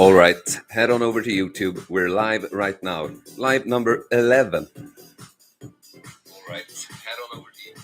All right, head on over to YouTube. We're live right now. Live number 11. All right, head on over to YouTube.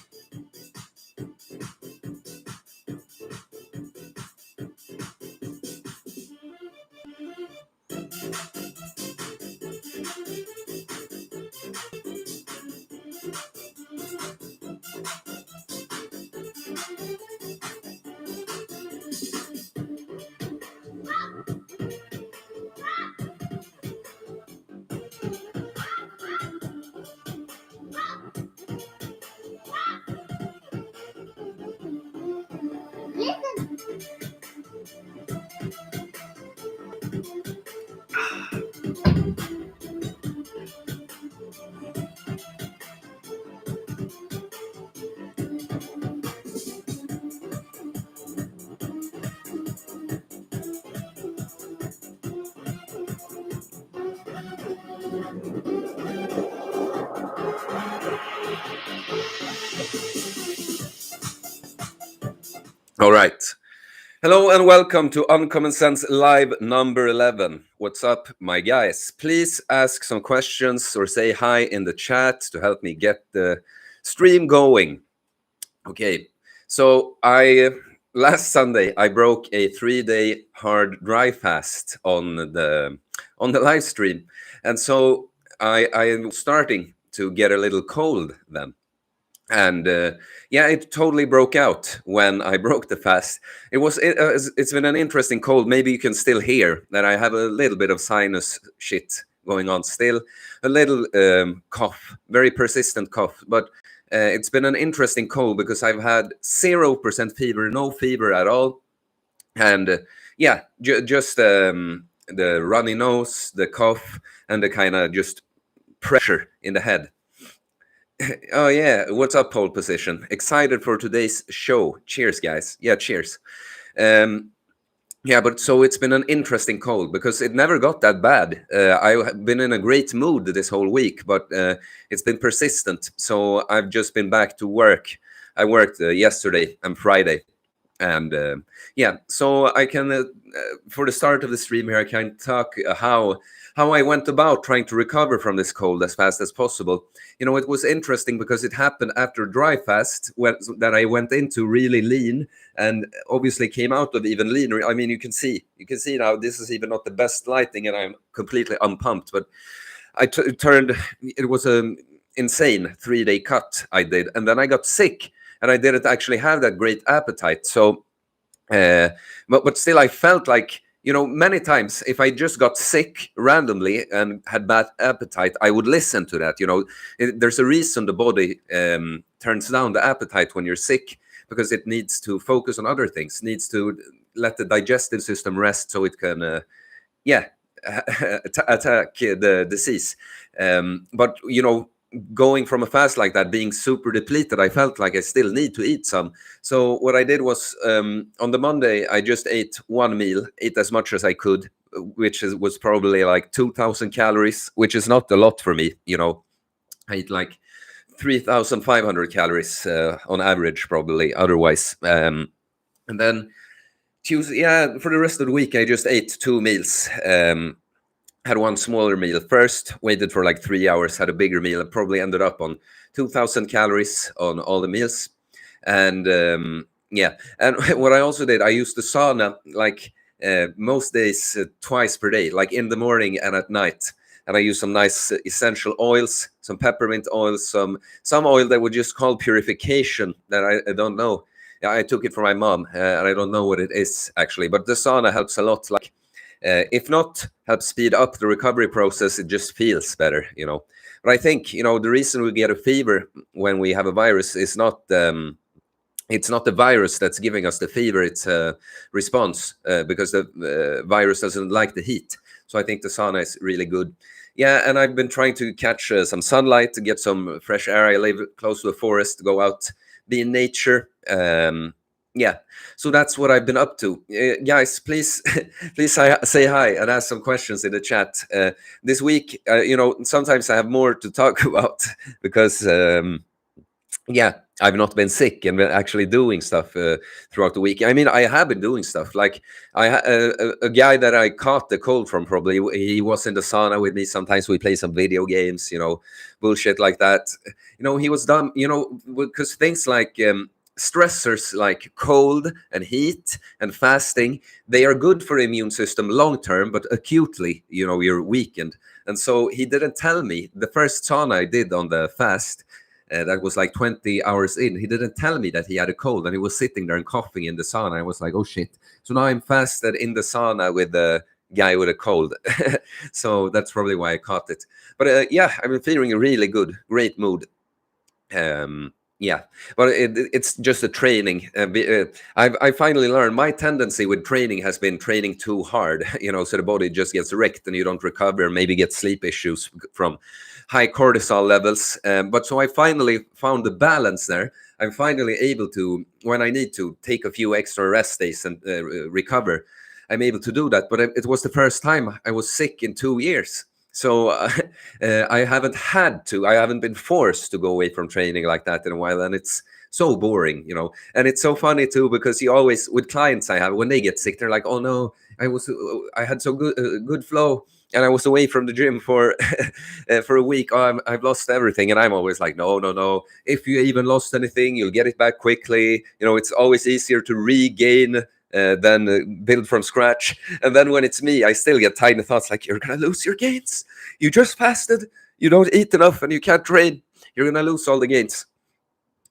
All right. Hello and welcome to Uncommon Sense Live number 11. What's up, my guys? Please ask some questions or say hi in the chat to help me get the stream going. Okay, so last Sunday I broke a 3-day hard dry fast on the live stream, and so I'm starting to get a little cold then. And it totally broke out when I broke the fast. It's been an interesting cold. Maybe you can still hear that I have a little bit of sinus shit going on still, a little cough, very persistent cough. But it's been an interesting cold because I've had 0% fever, no fever at all, and just the runny nose, the cough, and the kind of just pressure in the head. Oh yeah, what's up, pole position? Excited for today's show. Cheers, guys. Yeah, cheers. But so it's been an interesting cold because it never got that bad. I've been in a great mood this whole week, but it's been persistent. So I've just been back to work. I worked yesterday and Friday. And so I can, for the start of the stream here, I can talk how I went about trying to recover from this cold as fast as possible. You know, it was interesting because it happened after dry fast that I went into really lean and obviously came out of even leaner. I mean, you can see now this is even not the best lighting and I'm completely unpumped, but I turned, it was an insane 3-day cut I did. And then I got sick and I didn't actually have that great appetite. So, but still I felt like, you know, many times if I just got sick randomly and had bad appetite, I would listen to that. You know, there's a reason the body turns down the appetite when you're sick, because it needs to focus on other things, needs to let the digestive system rest so it can, attack the disease. But, you know, going from a fast like that, being super depleted, I felt like I still need to eat some. So what I did was on the Monday, I just ate one meal, ate as much as I could, which was probably like 2,000 calories, which is not a lot for me. You know, I eat like 3,500 calories on average, probably otherwise. And then Tuesday, for the rest of the week, I just ate 2 meals. Had one smaller meal first, waited for like 3 hours, had a bigger meal, and probably ended up on 2,000 calories on all the meals. And and what I also did, I used the sauna like most days, twice per day, like in the morning and at night. And I used some nice essential oils, some peppermint oils, some oil that would just call purification that I don't know. Yeah, I took it from my mom, and I don't know what it is actually, but the sauna helps a lot. Like, if not help speed up the recovery process, it just feels better, you know. But I think, you know, the reason we get a fever when we have a virus is not it's not the virus that's giving us the fever, it's a response because the virus doesn't like the heat. So I think the sauna is really good. Yeah, and I've been trying to catch some sunlight to get some fresh air. I live close to a forest, go out, be in nature. So that's what I've been up to. Guys, please say hi and ask some questions in the chat. This week, you know, sometimes I have more to talk about because I've not been sick and been actually doing stuff throughout the week. I mean, I have been doing stuff. Like a guy that I caught the cold from, probably, he was in the sauna with me. Sometimes we play some video games, bullshit like that. He was done, because things like stressors like cold and heat and fasting, they are good for the immune system long term, but acutely, you're weakened. And so he didn't tell me the first sauna I did on the fast. That was like 20 hours in. He didn't tell me that he had a cold, and he was sitting there and coughing in the sauna. I was like, oh shit. So now I'm fasted in the sauna with the guy with a cold. So that's probably why I caught it. But yeah, I've been feeling really good, great mood. Yeah, but it's just a training. I finally learned my tendency with training has been training too hard, so the body just gets wrecked and you don't recover, maybe get sleep issues from high cortisol levels. But so I finally found the balance there. I'm finally able to, when I need to, take a few extra rest days and recover. I'm able to do that. But it was the first time I was sick in 2 years. So I haven't been forced to go away from training like that in a while. And it's so boring, and it's so funny too, because you always, with clients I have, when they get sick, they're like, oh no, I had so good flow and I was away from the gym for for a week. Oh, I've lost everything. And I'm always like, no. If you even lost anything, you'll get it back quickly. It's always easier to regain than build from scratch. And then when it's me, I still get tiny thoughts like, you're gonna lose your gains. You just fasted, you don't eat enough, and you can't train. You're gonna lose all the gains.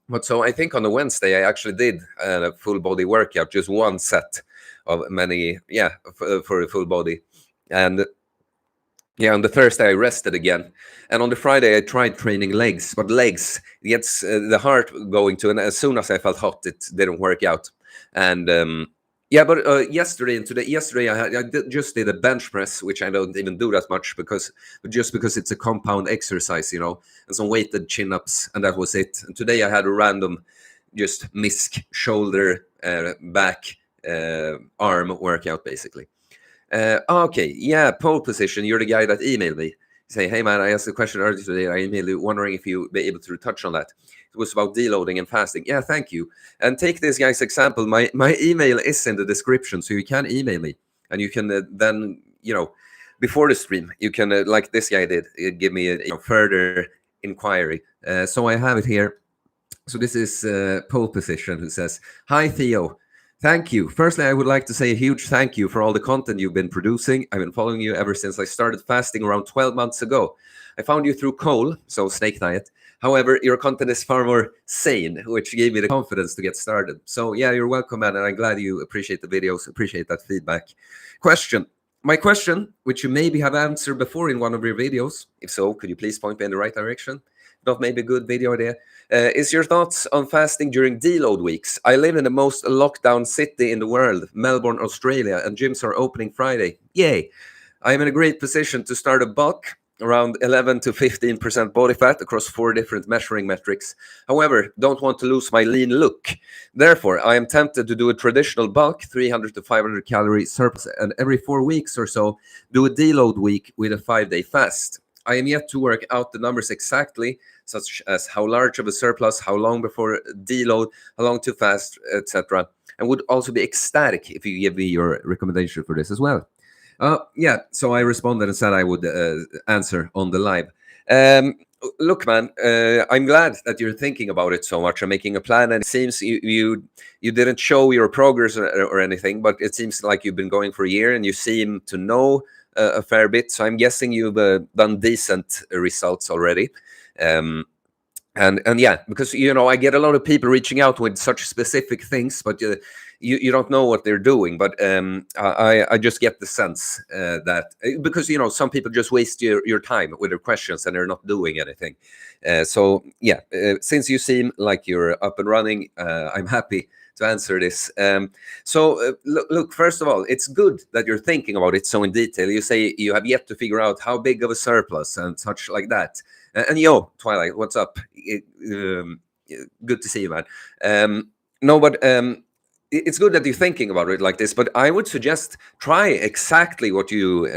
But so I think on the Wednesday I actually did a full body workout, just one set of many, for a full body. And yeah, on the Thursday I rested again, and on the Friday I tried training legs. But legs gets the heart going to, and as soon as I felt hot, it didn't work out. And but yesterday and today, yesterday I just did a bench press, which I don't even do that much because it's a compound exercise, and some weighted chin-ups, and that was it. And today I had a random just misc shoulder, back, arm workout, basically. Okay, yeah, pole position. You're the guy that emailed me. Say, hey man, I asked a question earlier today. I emailed you wondering if you'd be able to touch on that. It was about deloading and fasting. Yeah, thank you. And take this guy's example. My email is in the description, so you can email me, and you can then, before the stream, you can, like this guy did, give me a further inquiry. So I have it here. So this is pole position, who says, hi Theo. Thank you. Firstly, I would like to say a huge thank you for all the content you've been producing. I've been following you ever since I started fasting around 12 months ago. I found you through Cole, so snake diet. However, your content is far more sane, which gave me the confidence to get started. So yeah, you're welcome, man, and I'm glad you appreciate the videos, appreciate that feedback. My question, which you maybe have answered before in one of your videos. If so, could you please point me in the right direction? Not maybe a good video idea. Is your thoughts on fasting during deload weeks? I live in the most lockdown city in the world, Melbourne, Australia, and gyms are opening Friday. Yay! I am in a great position to start a bulk, around 11 to 15% body fat across 4 different measuring metrics. However, don't want to lose my lean look. Therefore, I am tempted to do a traditional bulk, 300 to 500 calorie surplus, and every 4 weeks or so, do a deload week with a 5-day fast. I am yet to work out the numbers exactly, such as how large of a surplus, how long before deload, how long to fast, etc. And would also be ecstatic if you give me your recommendation for this as well. Yeah, so I responded and said I would answer on the live. Look, man, I'm glad that you're thinking about it so much and making a plan. And it seems you didn't show your progress or anything, but it seems like you've been going for a year and you seem to know a fair bit. So I'm guessing you've done decent results already. And yeah, because, I get a lot of people reaching out with such specific things, but you don't know what they're doing. But I just get the sense that because, some people just waste your time with their questions and they're not doing anything. So yeah, since you seem like you're up and running, I'm happy to answer this. So look, first of all, it's good that you're thinking about it so in detail. You say you have yet to figure out how big of a surplus and such like that. And yo, Twilight, what's up? Good to see you, man. No, but it's good that you're thinking about it like this. But I would suggest try exactly what you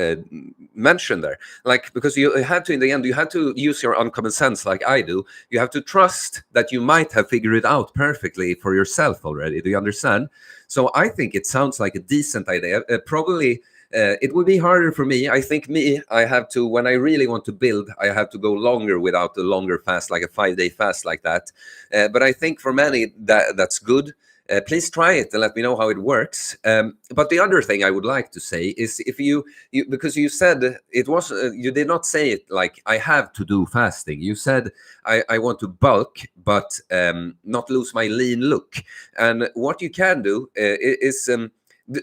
mentioned there. Like, because you had to, in the end, you had to use your uncommon sense like I do. You have to trust that you might have figured it out perfectly for yourself already. Do you understand? So I think it sounds like a decent idea. Probably it would be harder for me. I think I have to, when I really want to build, I have to go longer without a longer fast, like a 5-day fast like that. But I think for many that's good. Please try it and let me know how it works. But the other thing I would like to say is, if you because you said it was, you did not say it like I have to do fasting. You said I want to bulk, but not lose my lean look. And what you can do is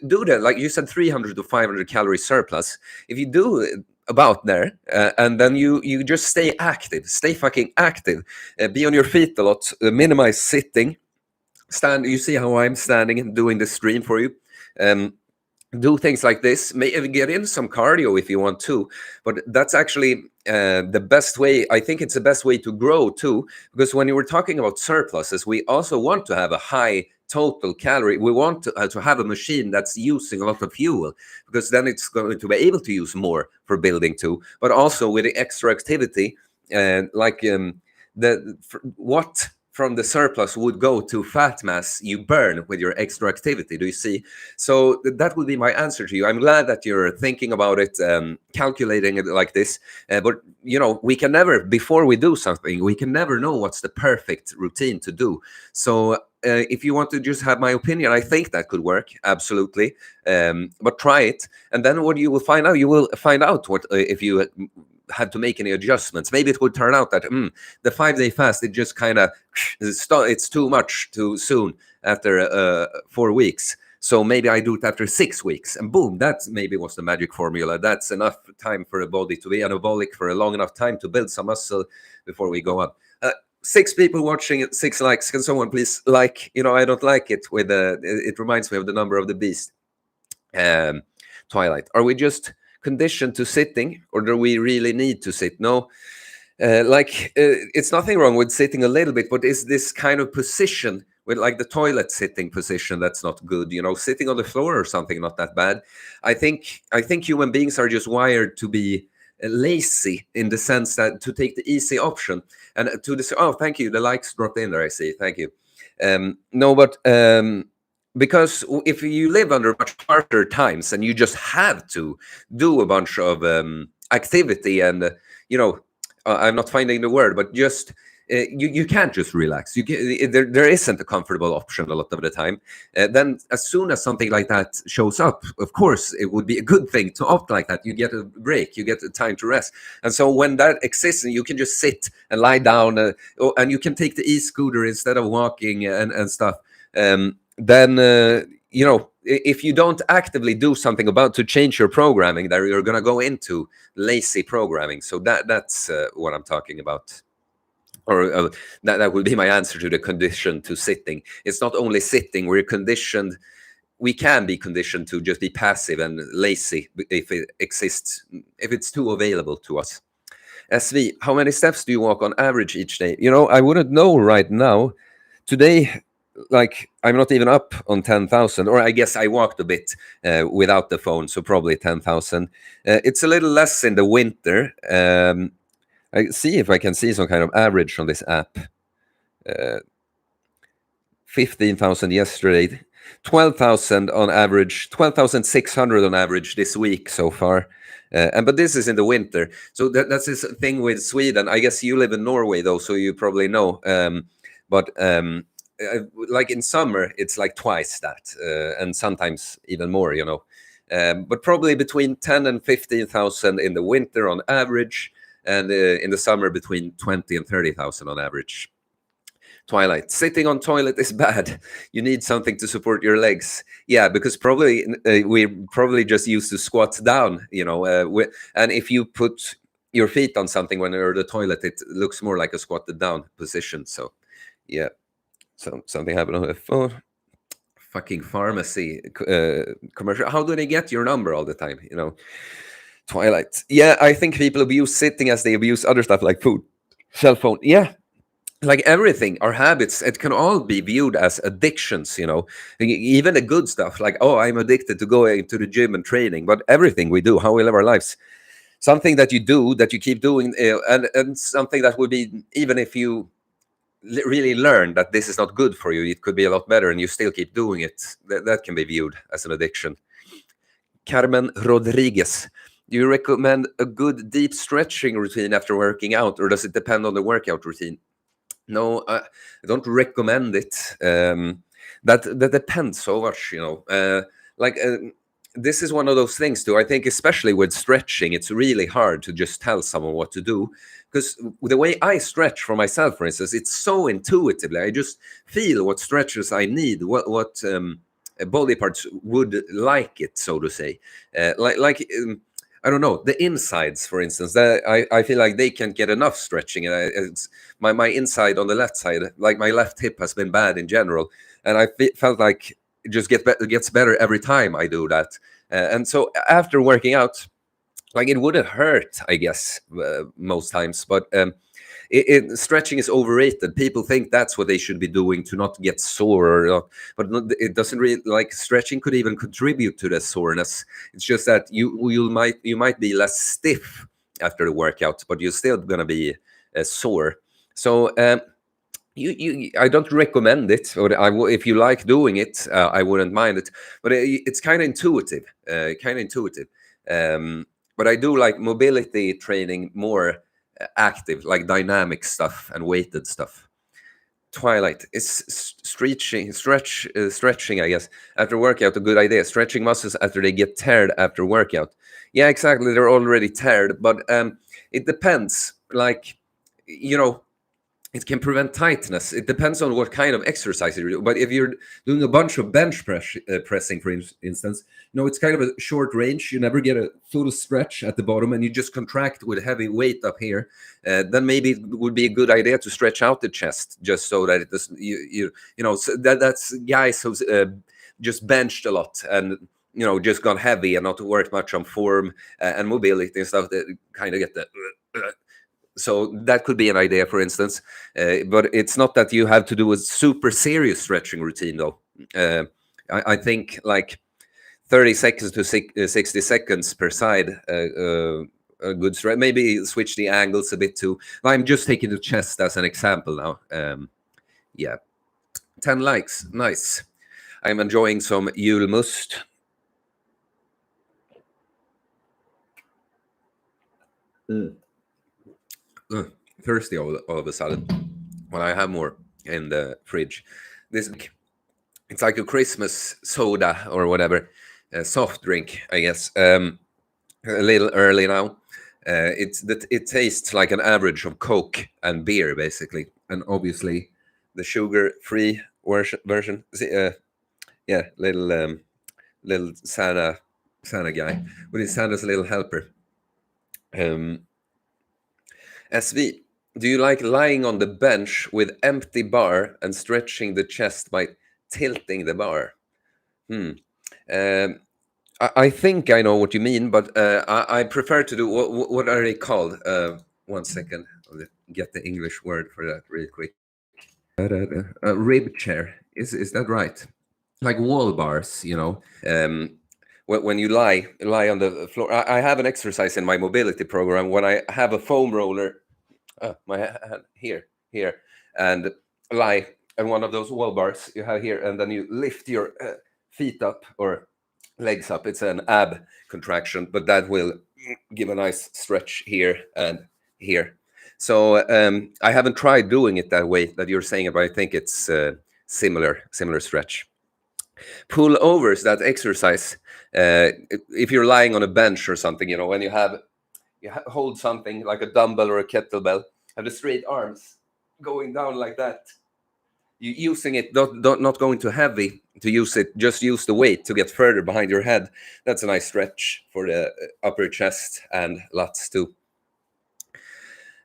do that. Like you said, 300 to 500 calorie surplus. If you do about there, and then you just stay active, stay fucking active, be on your feet a lot, minimize sitting. Stand. You see how I'm standing and doing the stream for you. Do things like this. Maybe get in some cardio if you want to, but that's actually the best way. I think it's the best way to grow too, because when you were talking about surpluses, we also want to have a high total calorie. We want to have a machine that's using a lot of fuel, because then it's going to be able to use more for building too, but also with the extra activity, what from the surplus would go to fat mass you burn with your extra activity. Do you see? So that would be my answer to you. I'm glad that you're thinking about it, calculating it like this. But we can never, before we do something, we can never know what's the perfect routine to do. So if you want to just have my opinion, I think that could work, absolutely. But try it, and then what you will find out what if you had to make any adjustments. Maybe it would turn out that the 5-day fast, it just kind of it's too much too soon after 4 weeks. So maybe I do it after 6 weeks, and boom, that maybe was the magic formula. That's enough time for a body to be anabolic for a long enough time to build some muscle before we go on. 6 people watching it, 6 likes. Can someone please like? I don't like it with it reminds me of the number of the beast. Twilight. Are we just conditioned to sitting, or do we really need to sit? No, it's nothing wrong with sitting a little bit, but is this kind of position with like the toilet sitting position that's not good? Sitting on the floor or something, not that bad. I think human beings are just wired to be lazy, in the sense that to take the easy option and to this. Oh, thank you. The likes dropped in there. I see. Thank you. Because if you live under much harder times and you just have to do a bunch of activity, and I'm not finding the word, but just you can't just relax. There isn't a comfortable option a lot of the time. Then as soon as something like that shows up, of course it would be a good thing to opt like that. You get a break, you get the time to rest. And so when that exists, and you can just sit and lie down, and you can take the e-scooter instead of walking and stuff. Then if you don't actively do something to change your programming, there you're going to go into lazy programming. So that's what I'm talking about, or that would be my answer to the condition to sitting. It's not only sitting. We can be conditioned to just be passive and lazy if it exists, if it's too available to us. SV, how many steps do you walk on average each day? I wouldn't know right now. Today, like, I'm not even up on 10,000, or I guess I walked a bit without the phone, so probably 10,000. It's a little less in the winter. I see if I can see some kind of average on this app. 15,000 yesterday, 12,000 on average, 12,600 on average this week so far. But this is in the winter, so that's this thing with Sweden. I guess you live in Norway though, so you probably know. But like in summer, it's like twice that, and sometimes even more, but probably between 10 and 15,000 in the winter on average, and in the summer between 20 and 30,000 on average. Twilight, sitting on toilet is bad. You need something to support your legs. Yeah, because probably we probably just used to squat down, and if you put your feet on something when you're at the toilet, it looks more like a squatted down position. So yeah. So something happened on the phone. Fucking pharmacy commercial. How do they get your number all the time? Twilight. Yeah, I think people abuse sitting as they abuse other stuff like food, cell phone. Yeah, like everything, our habits, it can all be viewed as addictions. Even the good stuff, like, oh, I'm addicted to going to the gym and training. But everything we do, how we live our lives, something that you do, that you keep doing, and something that would be, even if you really learn that this is not good for you, it could be a lot better, and you still keep doing it. That can be viewed as an addiction. Carmen Rodriguez, do you recommend a good deep stretching routine after working out, or does it depend on the workout routine? No, I don't recommend it. That depends so much, this is one of those things too. I think especially with stretching, it's really hard to just tell someone what to do, because the way I stretch for myself, for instance, it's so intuitively. I just feel what stretches I need, what body parts would like it, so to say. I don't know, the insides, for instance, I feel like they can't get enough stretching. And it's my inside on the left side, like my left hip has been bad in general, and I felt like it just gets better every time I do that. And so after working out, like, it wouldn't hurt, I guess, most times, but stretching is overrated. People think that's what they should be doing to not get sore, but it doesn't really, like, stretching could even contribute to the soreness. It's just that you might be less stiff after the workout, but you're still gonna be sore. So I don't recommend it, or if you like doing it, I wouldn't mind it. But it's kind of intuitive, but I do like mobility training more active, like dynamic stuff and weighted stuff. Twilight, is stretching, I guess, after workout a good idea? Stretching muscles after they get tired after workout. Yeah, exactly. They're already tired, but it depends. Like, it can prevent tightness. It depends on what kind of exercise you do. But if you're doing a bunch of bench pressing, for instance, it's kind of a short range. You never get a full stretch at the bottom, and you just contract with heavy weight up here. Then maybe it would be a good idea to stretch out the chest, just so that it doesn't. So that's guys who's just benched a lot and just gone heavy and not worked much on form and mobility and stuff, that kind of get the. So that could be an idea, for instance, but it's not that you have to do a super serious stretching routine, though. I think like 30 seconds to 60 seconds per side, a good stretch. Maybe switch the angles a bit too. I'm just taking the chest as an example now. Yeah, 10 likes, nice. I'm enjoying some julmust. Thirsty all of a sudden. Well, I have more in the fridge. It's like a Christmas soda or whatever, a soft drink, I guess. A little early now. It tastes like an average of Coke and beer, basically, and obviously the sugar-free version. Yeah, little Santa guy with his Santa's little helper. SV, do you like lying on the bench with empty bar and stretching the chest by tilting the bar? I think I know what you mean, but I prefer to do, what are they called? 1 second, I'll get the English word for that real quick. Rib chair, is that right? Like wall bars, when you lie on the floor. I have an exercise in my mobility program when I have a foam roller, my hand here, and lie on one of those wall bars you have here, and then you lift your feet up or legs up. It's an ab contraction, but that will give a nice stretch here and here. So I haven't tried doing it that way that you're saying, but I think it's similar stretch. Pullovers, that exercise, if you're lying on a bench or something, when you hold something like a dumbbell or a kettlebell, have the straight arms going down like that. You using it, not going too heavy to use it, just use the weight to get further behind your head. That's a nice stretch for the upper chest and lats too.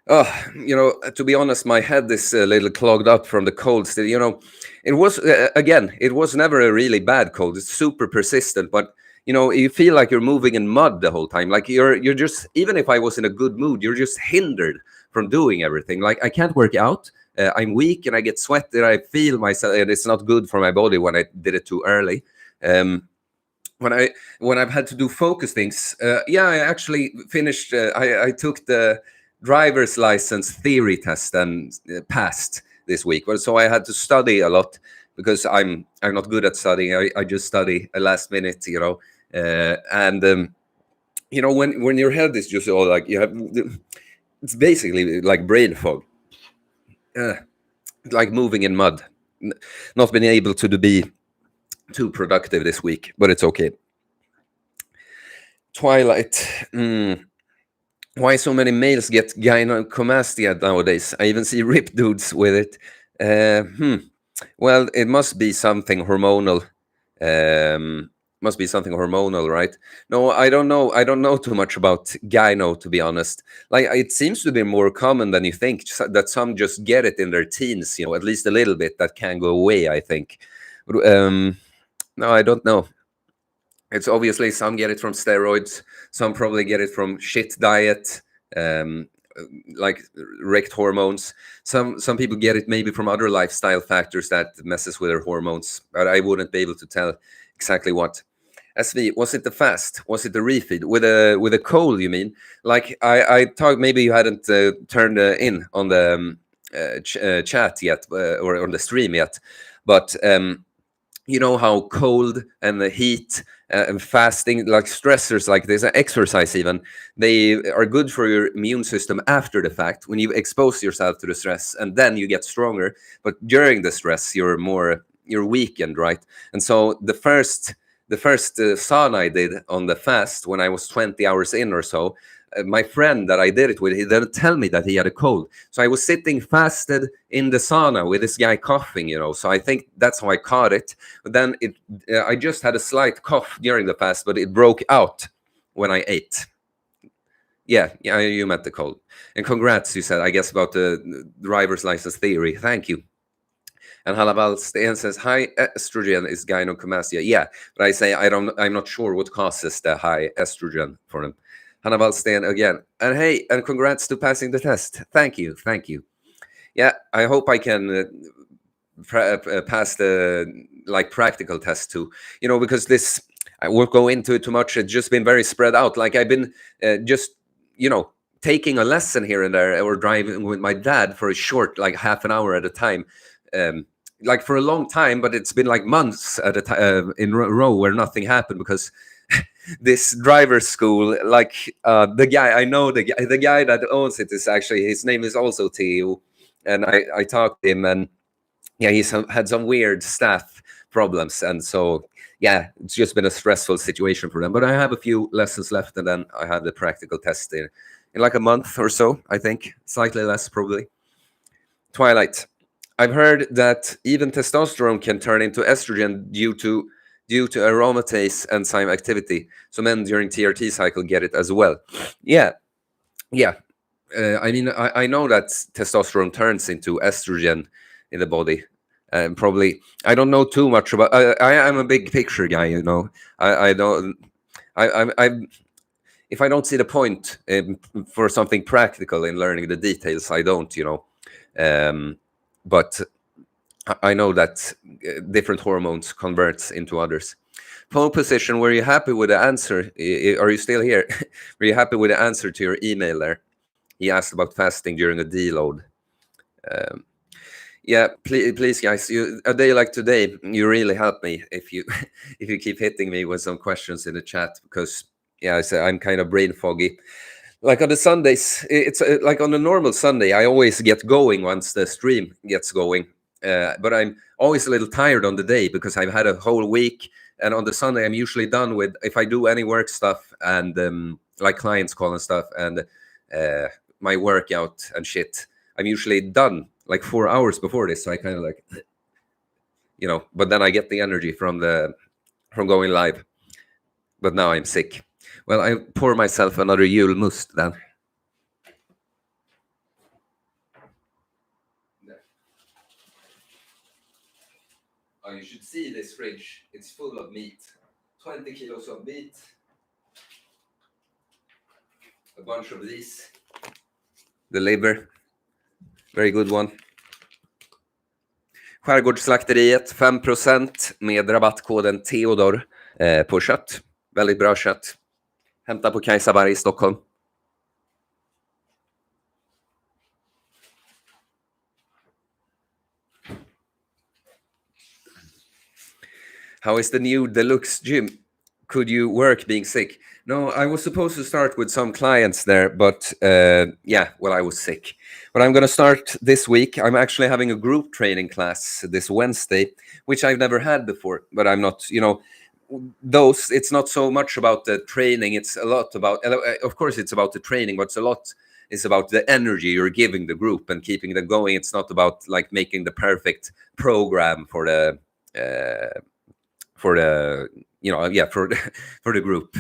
To be honest, my head is a little clogged up from the cold still. It was, again, it was never a really bad cold. It's super persistent, but you feel like you're moving in mud the whole time. Like you're just, even if I was in a good mood, you're just hindered from doing everything. Like I can't work out. I'm weak and I get sweaty. I feel myself, and it's not good for my body when I did it too early. when I've had to do focus things, I actually finished. I took the driver's license theory test and passed this week. Well, so I had to study a lot because I'm not good at studying. I just study a last minute, when your head is just all like it's basically like brain fog, like moving in mud. Not been able to be too productive this week, but it's okay. Twilight. Why so many males get gynecomastia nowadays? I even see ripped dudes with it. Well, it must be something hormonal. Must be something hormonal, right? No, I don't know. I don't know too much about gyno, to be honest. Like, it seems to be more common than you think, that some just get it in their teens, at least a little bit. That can go away, I think. No, I don't know. It's obviously some get it from steroids, some probably get it from shit diet, like wrecked hormones. Some people get it maybe from other lifestyle factors that messes with their hormones, but I wouldn't be able to tell exactly what. SV, was it the fast? Was it the refeed with a cold? You mean? Like I thought maybe you hadn't turned in on the chat yet or on the stream yet, but you know how cold and the heat and fasting, like stressors like this, exercise even, they are good for your immune system after the fact when you expose yourself to the stress, and then you get stronger. But during the stress, you're weakened, right? And so the first sauna I did on the fast, when I was 20 hours in or so, my friend that I did it with, he didn't tell me that he had a cold. So I was sitting fasted in the sauna with this guy coughing, So I think that's how I caught it. But then I just had a slight cough during the fast, but it broke out when I ate. Yeah, you meant the cold. And congrats, you said, I guess, about the driver's license theory. Thank you. And Halabal Stan says high estrogen is gynecomastia. Yeah, but I say I'm not sure what causes the high estrogen for them. Hannibal Stan again. And hey, and congrats to passing the test. Thank you. Yeah, I hope I can pass the practical test too. Because this, I won't go into it too much. It's just been very spread out. Like I've been just taking a lesson here and there, or driving with my dad for a short, like half an hour at a time. Like for a long time, but it's been like months at a time in a row where nothing happened because this driver's school, like the guy I know, the guy that owns it is actually, his name is also Theo, and I talked to him, and yeah, he's had some weird staff problems, and so yeah, it's just been a stressful situation for them. But I have a few lessons left, and then I have the practical test in like a month or so, I think, slightly less probably. Twilight. I've heard that even testosterone can turn into estrogen due to aromatase enzyme activity. So men during TRT cycle get it as well. Yeah. I mean, I know that testosterone turns into estrogen in the body. Probably, I don't know too much about. I'm a big picture guy, I don't. If I don't see the point for something practical in learning the details, I don't, but I know that different hormones converts into others. Phone position, were you happy with the answer? Are you still here? Were you happy with the answer to your email there? He asked about fasting during a deload. Yeah, please guys, a day like today, you really help me if you keep hitting me with some questions in the chat, because yeah, I'm kind of brain foggy. Like on the Sundays, it's like on a normal Sunday, I always get going once the stream gets going. But I'm always a little tired on the day because I've had a whole week. And on the Sunday, I'm usually done with, if I do any work stuff and like clients call and stuff and my workout and shit, I'm usually done like 4 hours before this. So I kind of like, but then I get the energy from going live. But now I'm sick. Well, I pour myself another julmust then. Oh, you should see this fridge. It's full of meat. 20 kilos of meat. A bunch of these. The liver. Very good one. Skärgårdsslakteriet 5% med rabattkoden Theodor. på kött. Väldigt bra kött. Hämta på Kajsaberg i Stockholm. How is the new Deluxe gym? Could you work being sick? No, I was supposed to start with some clients there, but I was sick. But I'm going to start this week. I'm actually having a group training class this Wednesday, which I've never had before. But I'm not, it's not so much about the training. It's a lot about, of course, it's about the training, but it's about the energy you're giving the group and keeping them going. It's not about like making the perfect program for the for the group.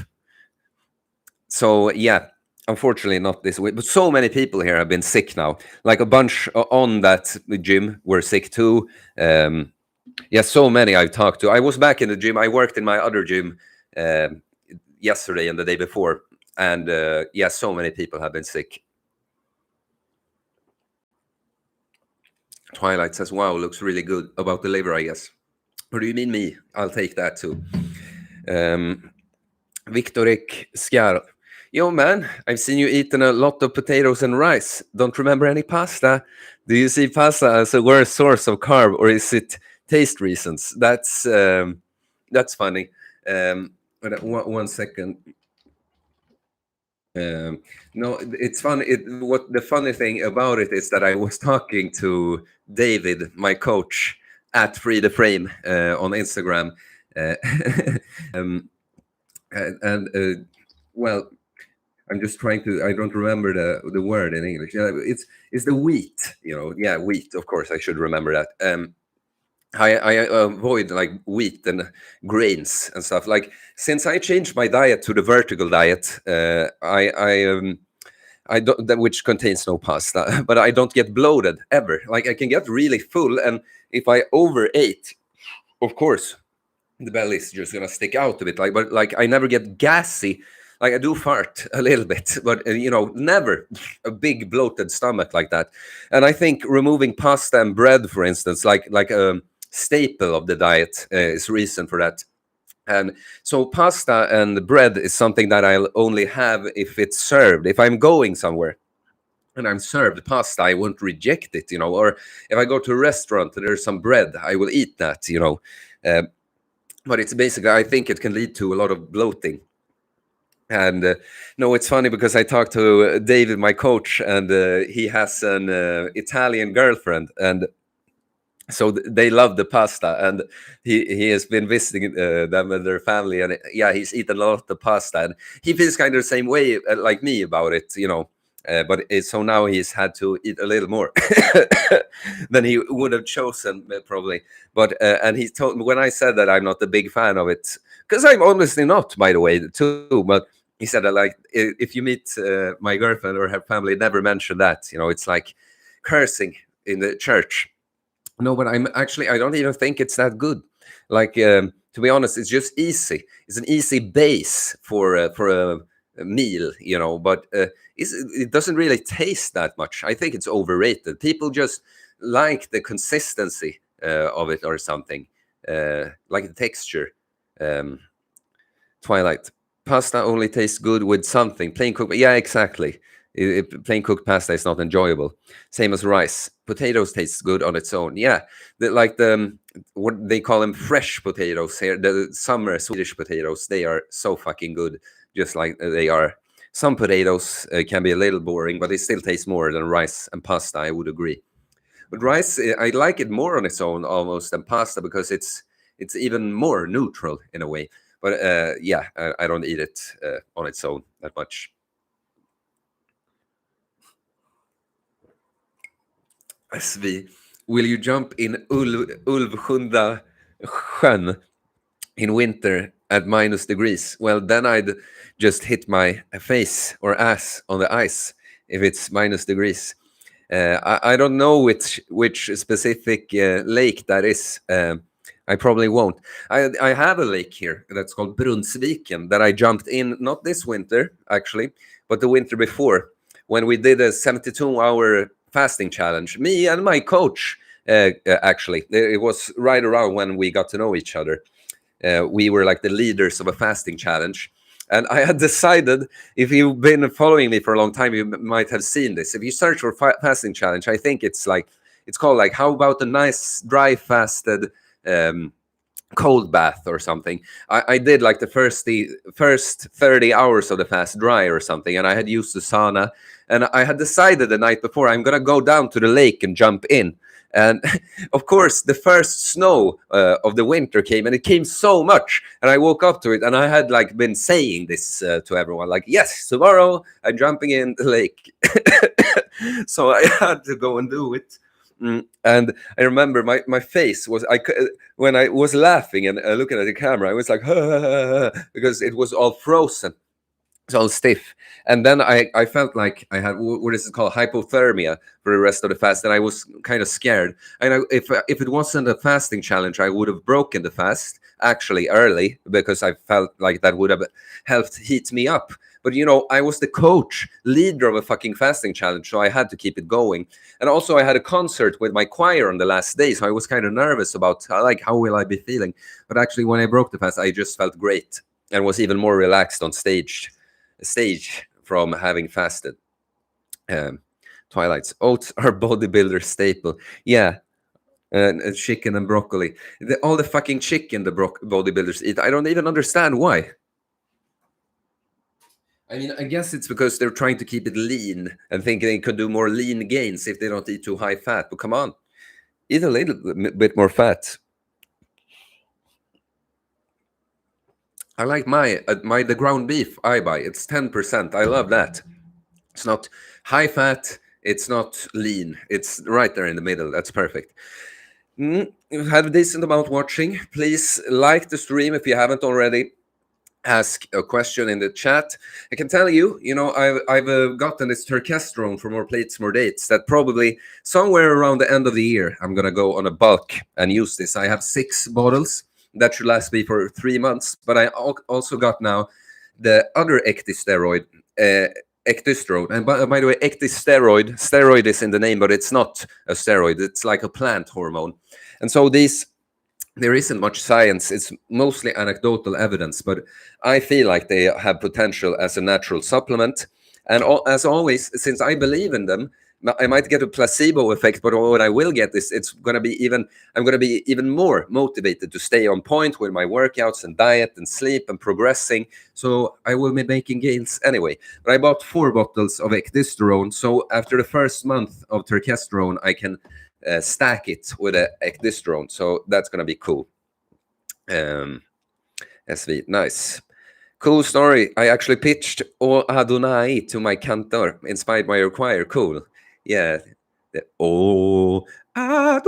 So yeah, unfortunately not this week, but so many people here have been sick now. Like a bunch on that gym were sick too. So many I've talked to. I was back in the gym. I worked in my other gym yesterday and the day before, and so many people have been sick. Twilight says, wow, looks really good about the liver, I guess. Or do you mean me? I'll take that too. Victoric Scar. Yo, man, I've seen you eating a lot of potatoes and rice. Don't remember any pasta. Do you see pasta as a worse source of carb, or is it taste reasons? That's funny. One second. No, it's funny. What the funny thing about it is that I was talking to David, my coach, at Free the Frame on Instagram, well, I'm just trying to. I don't remember the word in English. It's the wheat. Wheat. Of course, I should remember that. I avoid like wheat and grains and stuff. Like since I changed my diet to the vertical diet, I don't, which contains no pasta, but I don't get bloated ever. Like I can get really full, and if I overate, of course, the belly is just gonna stick out a bit. But I never get gassy. Like I do fart a little bit, but never a big bloated stomach like that. And I think removing pasta and bread, for instance, like a staple of the diet, is reason for that. And so pasta and bread is something that I'll only have if it's served. If I'm going somewhere and I'm served pasta, I won't reject it, Or if I go to a restaurant and there's some bread, I will eat that, But it's basically, I think it can lead to a lot of bloating. And no, it's funny because I talked to David, my coach, and he has an Italian girlfriend, and so they love the pasta, and he has been visiting them and their family, and he's eaten a lot of the pasta, and he feels kind of the same way like me about it, so now he's had to eat a little more than he would have chosen probably. But and he told me when I said that I'm not a big fan of it, because I'm honestly not, by the way, too. But he said that like if you meet my girlfriend or her family, never mention that. It's like cursing in the church. No, but I don't even think it's that good. Like to be honest, it's just easy. It's an easy base for a meal, But it doesn't really taste that much. I think it's overrated. People just like the consistency of it or something, like the texture. Twilight. Pasta only tastes good with something. Plain cooked. Yeah, exactly. Plain cooked pasta is not enjoyable. Same as rice. Potatoes tastes good on its own. Yeah, what they call them fresh potatoes here. The summer Swedish potatoes. They are so fucking good. Just like they are. Some potatoes can be a little boring, but they still taste more than rice and pasta. I would agree. But rice, I like it more on its own almost than pasta because it's even more neutral in a way. But I don't eat it on its own that much. Svi, will you jump in Ulvskunda sjön in winter at -degrees? Well, then I'd just hit my face or ass on the ice if it's -degrees. I don't know which specific lake that is. I probably won't. I have a lake here that's called Brunnsviken that I jumped in, not this winter, actually, but the winter before, when we did a 72-hour fasting challenge. Me and my coach, actually. It was right around when we got to know each other. we were like the leaders of a fasting challenge. And I had decided, if you've been following me for a long time, you might have seen this. If you search for fasting challenge, I think it's called like, how about a nice dry fasted cold bath or something. I did like the first 30 hours of the fast dry or something, and I had used the sauna, and I had decided the night before I'm gonna go down to the lake and jump in. And of course, the first snow of the winter came, and it came so much. And I woke up to it, and I had like been saying this to everyone, like, "Yes, tomorrow I'm jumping in the lake." So I had to go and do it. And I remember my face was, when I was laughing and looking at the camera, I was like, because it was all frozen. It's all stiff. And then I felt like I had, what is it called, hypothermia for the rest of the fast, and I was kind of scared. And if it wasn't a fasting challenge, I would have broken the fast actually early, because I felt like that would have helped heat me up. But I was the coach, leader of a fucking fasting challenge, so I had to keep it going. And also I had a concert with my choir on the last day, so I was kind of nervous about like, how will I be feeling? But actually, when I broke the fast, I just felt great and was even more relaxed on stage from having fasted. Twilights. Oats are bodybuilder staple. Yeah. And chicken and broccoli. All the fucking chicken the bodybuilders eat. I don't even understand why. I mean, I guess it's because they're trying to keep it lean and think they could do more lean gains if they don't eat too high fat. But come on, eat a little bit more fat. I like the ground beef I buy. It's 10%. I love that. It's not high fat. It's not lean. It's right there in the middle. That's perfect. Have a decent amount watching. Please like the stream if you haven't already. Ask a question in the chat. I can tell you, I've gotten this turkesterone for More Plates, More Dates that probably somewhere around the end of the year, I'm going to go on a bulk and use this. I have 6 bottles. That should last me for 3 months. But I also got now the other ecdysteroid, ecdysterone. And by the way, steroid is in the name, but it's not a steroid. It's like a plant hormone. And so there isn't much science. It's mostly anecdotal evidence, but I feel like they have potential as a natural supplement. And as always, since I believe in them, I might get a placebo effect, but what I will get is I'm going to be even more motivated to stay on point with my workouts and diet and sleep and progressing. So I will be making gains anyway. But I bought 4 bottles of ecdysterone. So after the first month of turkesterone, I can stack it with a ecdysterone, so that's gonna be cool. SV, nice, cool story. I actually pitched O Adonai to my cantor, inspired by your choir. Cool, yeah. O Adonai.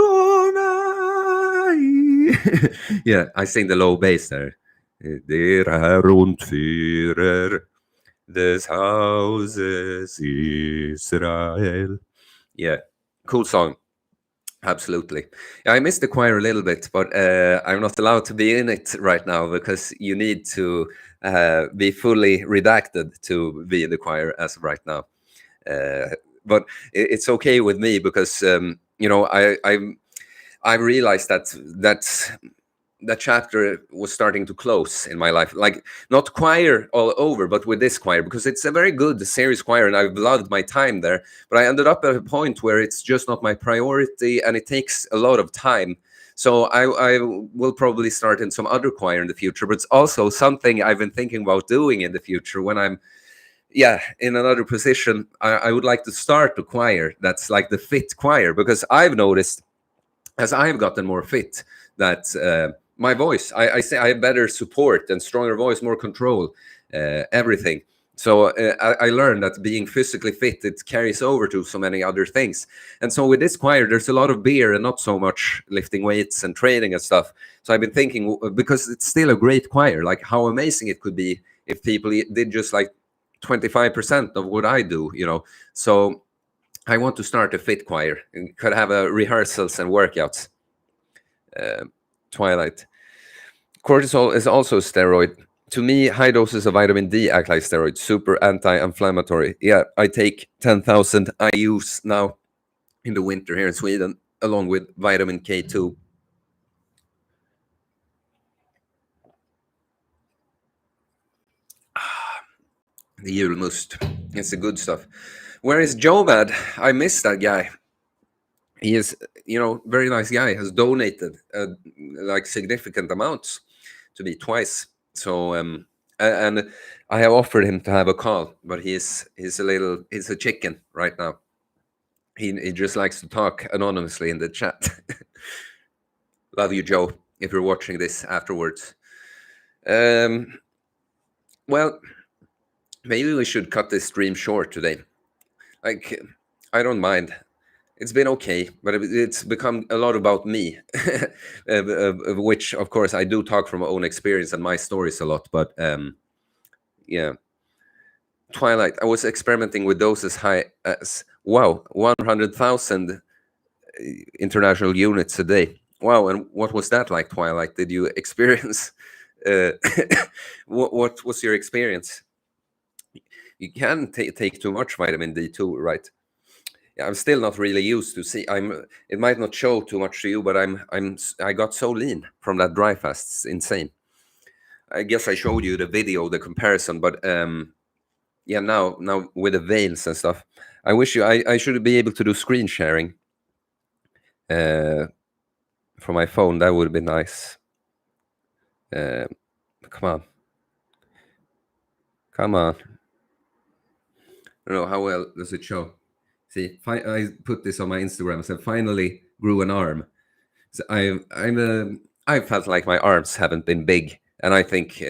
Yeah, I sing the low bass there. Der Herrn des Hauses Israel. Yeah, cool song. Absolutely. Yeah, I missed the choir a little bit, but I'm not allowed to be in it right now because you need to be fully redacted to be in the choir as of right now. But it's okay with me because I realized that chapter was starting to close in my life, like not choir all over, but with this choir, because it's a very good series choir and I've loved my time there, but I ended up at a point where it's just not my priority and it takes a lot of time. So I will probably start in some other choir in the future, but it's also something I've been thinking about doing in the future when I'm in another position. I would like to start a choir that's like the fit choir, because I've noticed as I've gotten more fit that my voice, I say I have better support and stronger voice, more control, everything. So I learned that being physically fit, it carries over to so many other things. And so with this choir, there's a lot of beer and not so much lifting weights and training and stuff. So I've been thinking, because it's still a great choir, like how amazing it could be if people did just like 25% of what I do, So I want to start a fit choir and could have rehearsals and workouts. Twilight. Cortisol is also a steroid. To me, high doses of vitamin D act like steroids, super anti-inflammatory. Yeah, I take 10,000 IUs now in the winter here in Sweden, along with vitamin K2. The julmust. It's the good stuff. Where is Jovad? I miss that guy. He is, very nice guy. Has donated like significant amounts to me twice. So and I have offered him to have a call, but he's a chicken right now. He just likes to talk anonymously in the chat. Love you, Joe, if you're watching this afterwards. Well, maybe we should cut this stream short today. Like, I don't mind. It's been okay, but it's become a lot about me, which, of course, I do talk from my own experience and my stories a lot. But yeah, Twilight, I was experimenting with doses high as, 100,000 international units a day. Wow, and what was that like, Twilight? Did you experience? What was your experience? You can take too much vitamin D2, right? Yeah, I'm still not really used to see. It might not show too much to you, but I got so lean from that dry fast. It's insane. I guess I showed you the video, the comparison, but yeah, now with the veils and stuff. I wish I should be able to do screen sharing from my phone. That would be nice. Come on. I don't know how well does it show. See, I put this on my Instagram. I said, finally grew an arm. So I felt like my arms haven't been big, and I think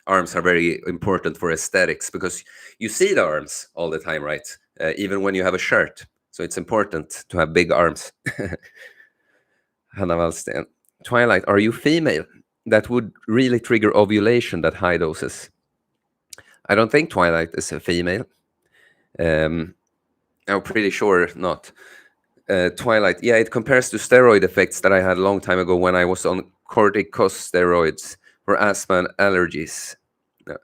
arms are very important for aesthetics because you see the arms all the time, right? Even when you have a shirt. So it's important to have big arms. Hanna Wallsten. Twilight, are you female? That would really trigger ovulation, that high doses. I don't think Twilight is a female. I'm pretty sure not. Twilight, yeah, it compares to steroid effects that I had a long time ago when I was on corticosteroids for asthma and allergies. No,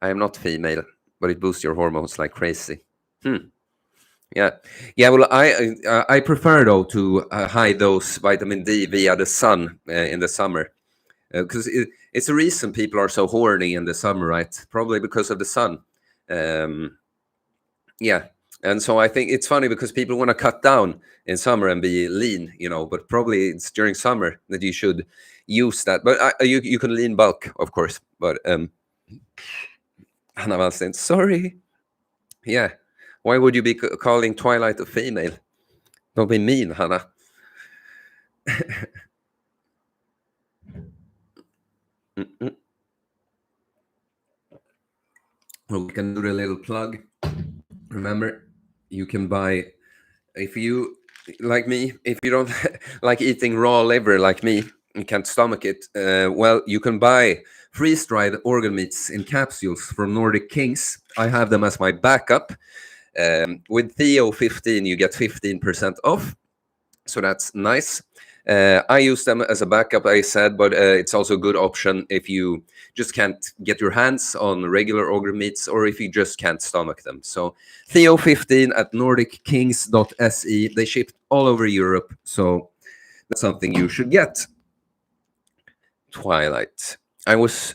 I am not female, but it boosts your hormones like crazy. Yeah. Well, I prefer though to high dose vitamin D via the sun in the summer, because it's a reason people are so horny in the summer, right? Probably because of the sun. Yeah. And so I think it's funny because people want to cut down in summer and be lean, but probably it's during summer that you should use that. But you can lean bulk, of course. But Hanna Wallsten, sorry. Yeah. Why would you be calling Twilight a female? Don't be mean, Hannah. Well, we can do the little plug. Remember, you can buy, if you, like me, if you don't like eating raw liver like me, you can't stomach it, well, you can buy freeze-dried organ meats in capsules from Nordic Kings. I have them as my backup. With Theo 15, you get 15% off. So that's nice. I use them as a backup, I said, but it's also a good option if you just can't get your hands on regular organ meats or if you just can't stomach them. So Theo 15 at nordickings.se. They ship all over Europe, so that's something you should get. Twilight. I was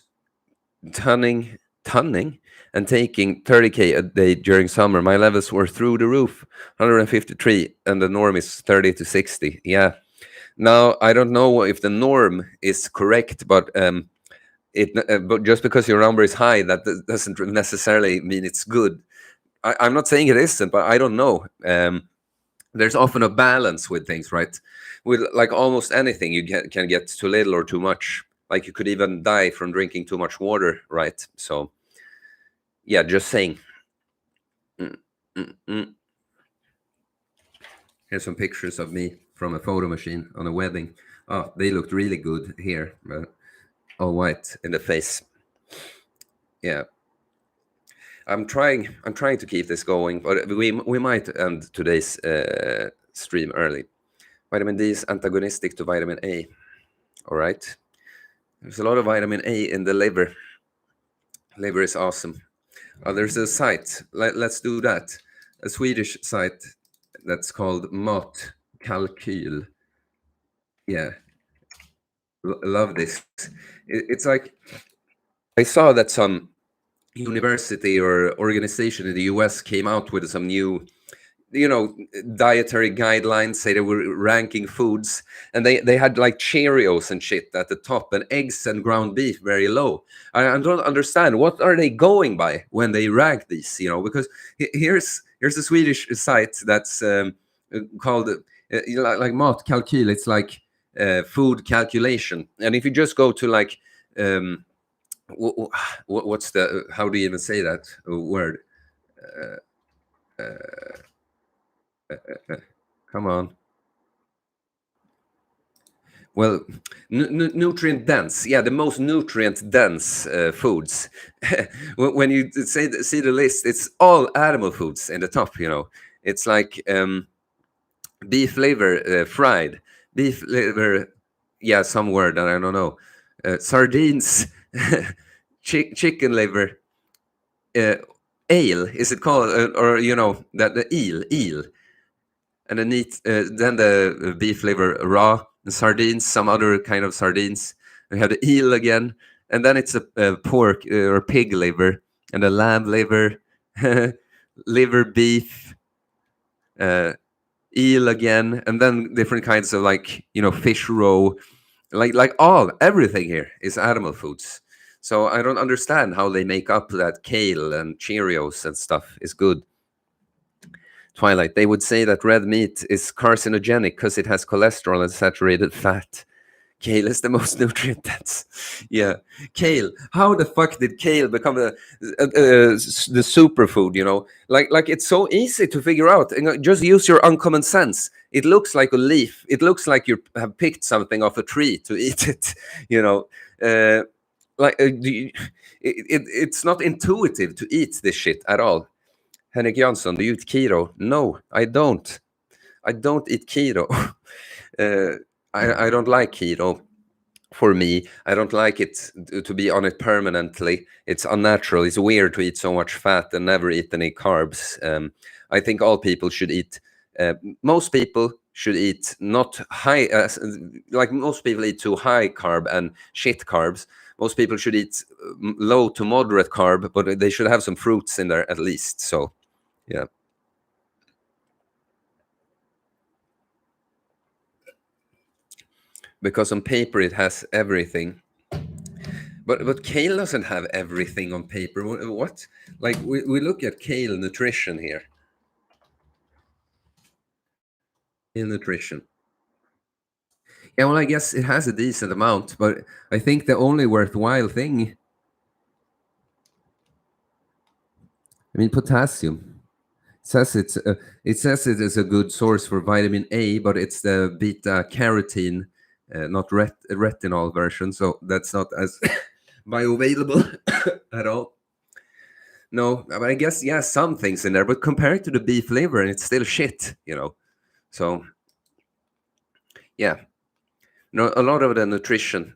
tunning and taking 30K a day during summer. My levels were through the roof, 153, and the norm is 30 to 60. Yeah. Now, I don't know if the norm is correct, but but just because your number is high, that doesn't necessarily mean it's good. I'm not saying it isn't, but I don't know. There's often a balance with things, right? With like almost anything, you can get too little or too much. Like you could even die from drinking too much water, right? So, yeah, just saying. Here's some pictures of me from a photo machine on a wedding. Oh, they looked really good here. All white in the face. Yeah. I'm trying to keep this going, but we might end today's stream early. Vitamin D is antagonistic to vitamin A. All right. There's a lot of vitamin A in the liver. Liver is awesome. There's a site. Let's do that. A Swedish site that's called Mat Kalkyl. Yeah. Love this. It's like I saw that some university or organization in the US came out with some new, dietary guidelines, say they were ranking foods, and they had like Cheerios and shit at the top, and eggs and ground beef very low. I don't understand, what are they going by when they rank these, because here's a Swedish site that's called like Mat Kalkyl. It's like food calculation, and if you just go to like um what's the, how do you even say that word? Come on. Well, nutrient dense. Yeah, the most nutrient dense foods. When you see the list, it's all animal foods in the top. It's like beef liver fried, beef liver. Yeah, some word that I don't know. Sardines, chicken liver, uh, ale. Is it called, or that the eel, and then the beef liver raw, and sardines, some other kind of sardines. We have the eel again, and then it's a pork or pig liver, and a lamb liver, liver beef, uh, eel again, and then different kinds of, like, fish roe, like everything here is animal foods. So I don't understand how they make up that kale and Cheerios and stuff is good. Twilight, they would say that red meat is carcinogenic because it has cholesterol and saturated fat. Kale is the most nutrient dense. Yeah, kale. How the fuck did kale become the superfood? Like it's so easy to figure out. Just use your uncommon sense. It looks like a leaf. It looks like you have picked something off a tree to eat it. You know, uh, it's not intuitive to eat this shit at all. Henrik Jansson, do you eat keto? No, I don't. I don't eat keto. uh, I don't like keto. For me, I don't like it to be on it permanently. It's unnatural. It's weird to eat so much fat and never eat any carbs. I think all people should eat. Most people should eat not high. Like most people eat too high carb and shit carbs. Most people should eat low to moderate carb, but they should have some fruits in there at least. So, yeah. Because on paper it has everything. But kale doesn't have everything on paper. What? Like we look at Kale Nutrition here. Kale Nutrition. Yeah, well, I guess it has a decent amount, but I think the only worthwhile thing, I mean, potassium. It says it is a good source for vitamin A, but it's the beta carotene, not retinol version, so that's not as bioavailable at all. No, but I guess, yeah, some things in there, but compared to the beef liver, and it's still shit. So, yeah, no, a lot of the nutrition,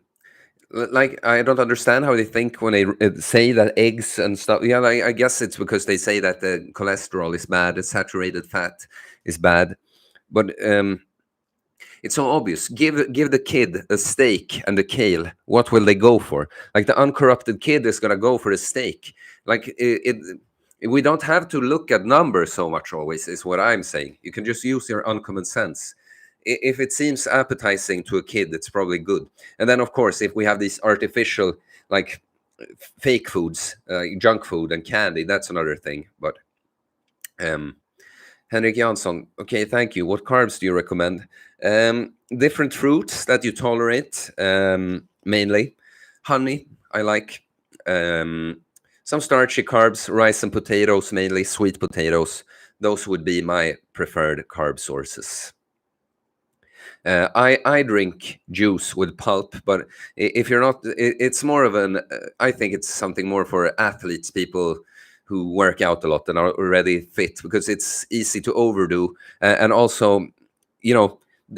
like, I don't understand how they think when they say that eggs and stuff. Yeah, I guess it's because they say that the cholesterol is bad, the saturated fat is bad, but it's so obvious. Give the kid a steak and a kale. What will they go for? Like the uncorrupted kid is gonna go for a steak. Like we don't have to look at numbers so much always, is what I'm saying. You can just use your uncommon sense. If it seems appetizing to a kid, it's probably good. And then, of course, if we have these artificial, like, fake foods, junk food and candy, that's another thing. But um, Henrik Jansson, okay, thank you. What carbs do you recommend? Different fruits that you tolerate, mainly. Honey, I like. Some starchy carbs, rice and potatoes, mainly sweet potatoes. Those would be my preferred carb sources. I drink juice with pulp, but if you're not, it's more of an. I think it's something more for athletes, people who work out a lot and are already fit, because it's easy to overdo, and also,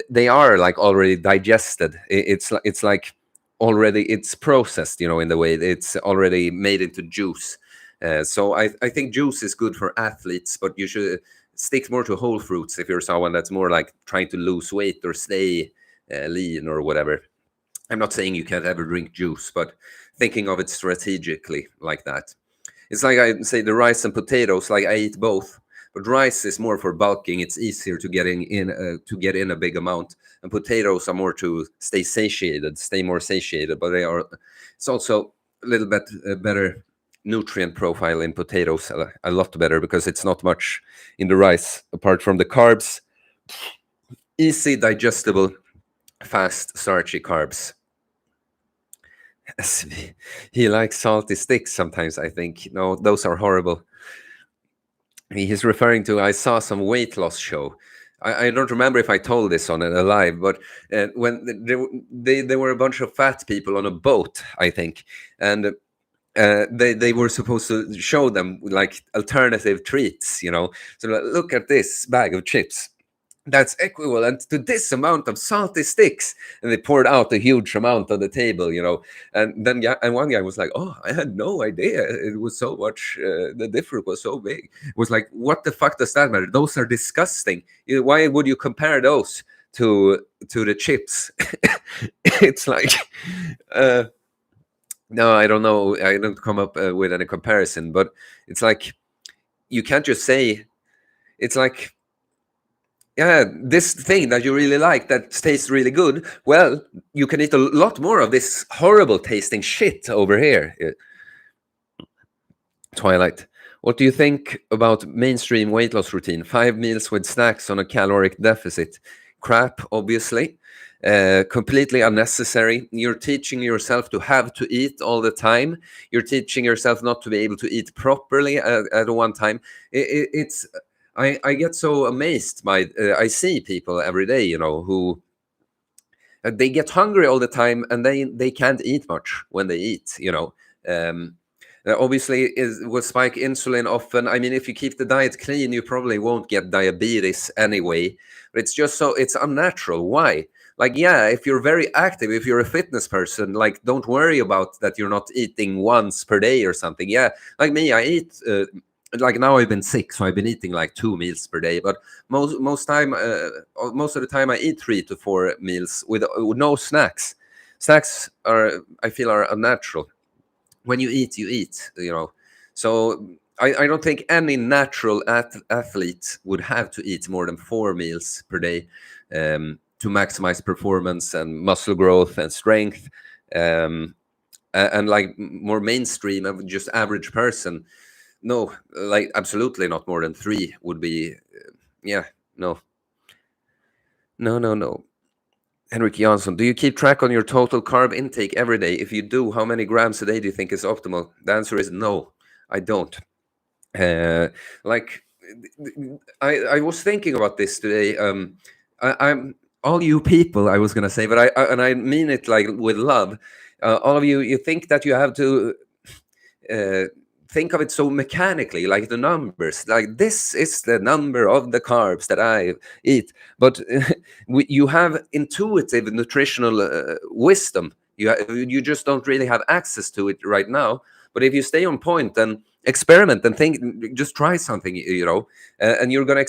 they are like already digested. It's like already it's processed, in the way it's already made into juice. So I think juice is good for athletes, but you should stick more to whole fruits if you're someone that's more like trying to lose weight or stay lean or whatever. I'm not saying you can't ever drink juice, but thinking of it strategically like that. It's like I say the rice and potatoes. Like I eat both, but rice is more for bulking. It's easier to get in a big amount, and potatoes are more to stay more satiated. But it's also a little bit better nutrient profile in potatoes, a lot better, because it's not much in the rice apart from the carbs. Easy digestible, fast starchy carbs. He likes salty sticks sometimes, I think. No, those are horrible. He's referring to, I saw some weight loss show. I don't remember if I told this on it live, but when there were a bunch of fat people on a boat, I think, and they were supposed to show them like alternative treats, So look at this bag of chips. That's equivalent to this amount of salty sticks, and they poured out a huge amount on the table, And then and one guy was like, "Oh, I had no idea it was so much. The difference was so big." It was like, "What the fuck does that matter? Those are disgusting. Why would you compare those to the chips?" It's like, no, I don't know. I don't come up with any comparison, but it's like you can't just say. It's like, yeah, this thing that you really like that tastes really good, well, you can eat a lot more of this horrible tasting shit over here. Twilight, what do you think about mainstream weight loss routine? 5 meals with snacks on a caloric deficit. Crap, obviously. Completely unnecessary. You're teaching yourself to have to eat all the time. You're teaching yourself not to be able to eat properly at one time. It's I get so amazed by I see people every day, who they get hungry all the time, and they can't eat much when they eat. Obviously, will spike insulin often. I mean, if you keep the diet clean, you probably won't get diabetes anyway. But it's unnatural. Why? Like, yeah, if you're very active, if you're a fitness person, like, don't worry about that you're not eating once per day or something. Yeah, like me, I eat. Like now I've been sick, so I've been eating like 2 meals per day. But most of the time, I eat 3 to 4 meals with no snacks. Snacks I feel are unnatural. When you eat, So I don't think any natural athlete would have to eat more than 4 meals per day to maximize performance and muscle growth and strength. And like more mainstream, just average person, no, like absolutely not more than 3 would be, no. Henrik Jansson, do you keep track on your total carb intake every day? If you do, how many grams a day do you think is optimal? The answer is no, I don't. Like, I was thinking about this today. I'm all you people, I was gonna say, but I mean it like with love. All of you think that you have to think of it so mechanically, like the numbers, like this is the number of the carbs that I eat. But you have intuitive nutritional wisdom. You just don't really have access to it right now. But if you stay on point and experiment and think, just try something, and you're gonna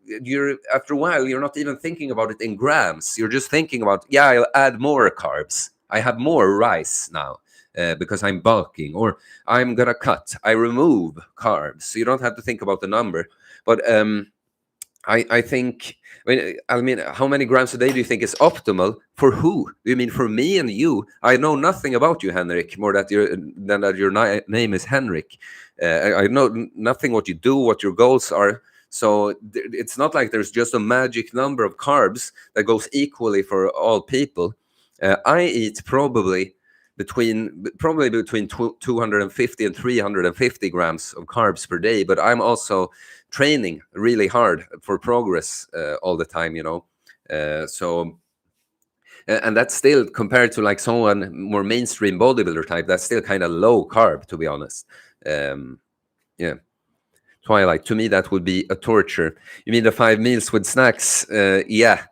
you're after a while, you're not even thinking about it in grams. You're just thinking about, I'll add more carbs. I have more rice now. Because I'm bulking, or I'm gonna cut. I remove carbs. So you don't have to think about the number. But I think. I mean, how many grams a day do you think is optimal for who? Do you mean for me and you? I know nothing about you, Henrik, more than that your name is Henrik. I know nothing what you do, what your goals are. So it's not like there's just a magic number of carbs that goes equally for all people. I eat probably between 250 and 350 grams of carbs per day, but I'm also training really hard for progress all the time, so and that's still, compared to like someone more mainstream bodybuilder type, that's still kind of low carb, to be honest. Twilight, to me that would be a torture. You mean the 5 meals with snacks? Yeah.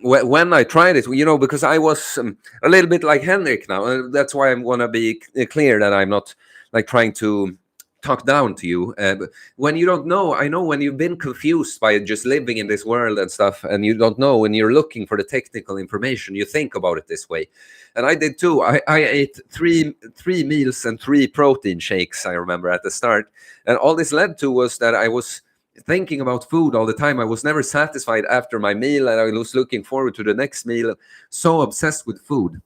When I tried it, because I was a little bit like Henrik now. That's why I want to be clear that I'm not like trying to talk down to you. But when you don't know, I know when you've been confused by just living in this world and stuff, and you don't know, when you're looking for the technical information, you think about it this way. And I did too. I ate three meals and 3 protein shakes, I remember, at the start. And all this led to was that I was thinking about food all the time. I was never satisfied after my meal, and I was looking forward to the next meal. So obsessed with food.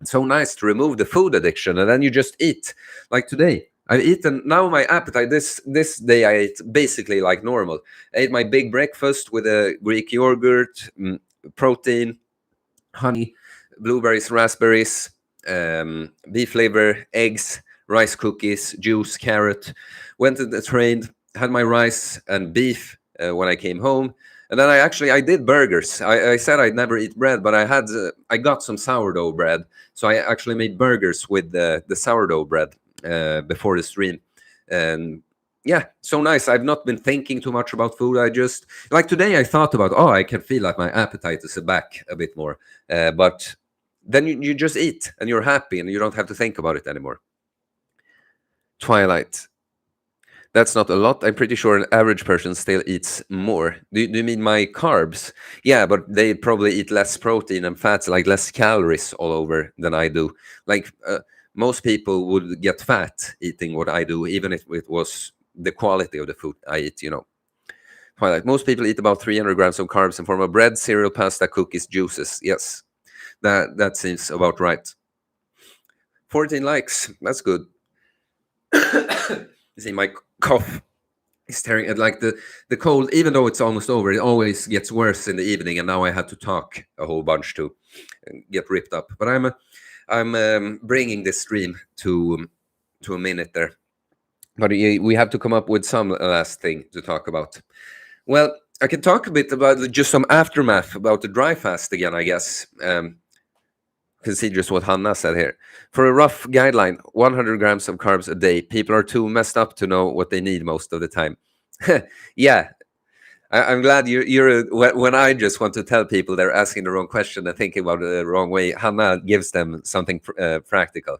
It's so nice to remove the food addiction, and then you just eat. Like today, I've eaten, now my appetite, this day I ate basically like normal. I ate my big breakfast with a Greek yogurt, protein, honey, blueberries, raspberries, beef liver, eggs, rice cookies, juice, carrot. Went to the train, had my rice and beef when I came home. And then I did burgers. I said I'd never eat bread, but I got some sourdough bread. So I actually made burgers with the sourdough bread before the stream. And yeah, so nice. I've not been thinking too much about food. I just, like today I thought about, I can feel like my appetite is back a bit more. But then you just eat and you're happy and you don't have to think about it anymore. Twilight. That's not a lot. I'm pretty sure an average person still eats more. Do you mean my carbs? Yeah, but they probably eat less protein and fats, like less calories all over than I do. Like most people would get fat eating what I do, even if it was the quality of the food I eat, Twilight. Most people eat about 300 grams of carbs in form of bread, cereal, pasta, cookies, juices. Yes, that seems about right. 14 likes. That's good. You see, my cough is tearing at like the cold, even though it's almost over, it always gets worse in the evening, and now I had to talk a whole bunch to get ripped up. But I'm bringing this stream to a minute there. But we have to come up with some last thing to talk about. Well, I can talk a bit about just some aftermath about the dry fast again, I guess. See just what Hanna said here. For a rough guideline, 100 grams of carbs a day. People are too messed up to know what they need most of the time. Yeah, I'm glad when I just want to tell people they're asking the wrong question and thinking about it the wrong way, Hanna gives them something practical.